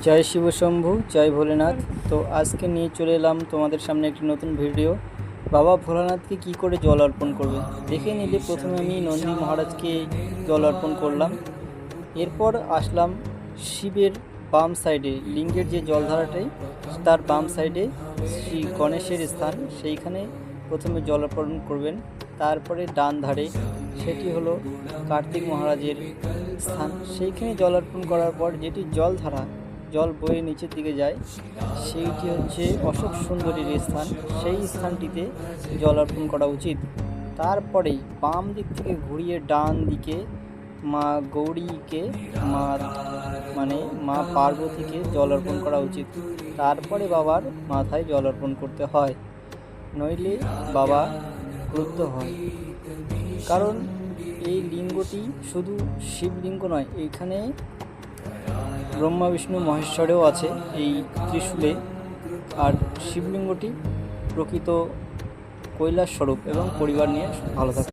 জয় শিব শম্ভু, জয় ভোলেনাথ। তো আজকে নিয়ে চলে এলাম তোমাদের সামনে একটি নতুন ভিডিও। বাবা ভোলানাথকে কি করে জল অর্পণ করবে দেখে নিলে। প্রথমে আমি নন্দী মহারাজকে জল অর্পণ করলাম। এরপর আসলাম শিবের বাম সাইডে, লিঙ্গের যে জলধারাটাই তার বাম সাইডে শ্রী গণেশের স্থান, সেইখানে প্রথমে জল অর্পণ করবেন। তারপরে ডান ধারে সেটি হলো কার্তিক মহারাজের স্থান, সেইখানে জল অর্পণ করার পর যেটি জলধারা জল বয়ে নিচের দিকে যায় সেইটি হচ্ছে অশোক সুন্দরীর স্থান, সেই স্থানটিতে জল অর্পণ করা উচিত। তারপরেই বাম দিক থেকে ঘুরিয়ে ডান দিকে মা গৌরীকে মা পার্বতীকে জল অর্পণ করা উচিত। তারপরে বাবার মাথায় জল অর্পণ করতে হয়, নইলে বাবা ক্রুদ্ধ হয়। কারণ এই লিঙ্গটি শুধু শিবলিঙ্গ নয়, এইখানে ব্রহ্মা বিষ্ণু মহেশ্বরেও আছে এই ত্রিশূলে। আর শিবলিঙ্গটি প্রকৃত কৈলাস স্বরূপ এবং পরিবার নিয়ে ভালো থাকে।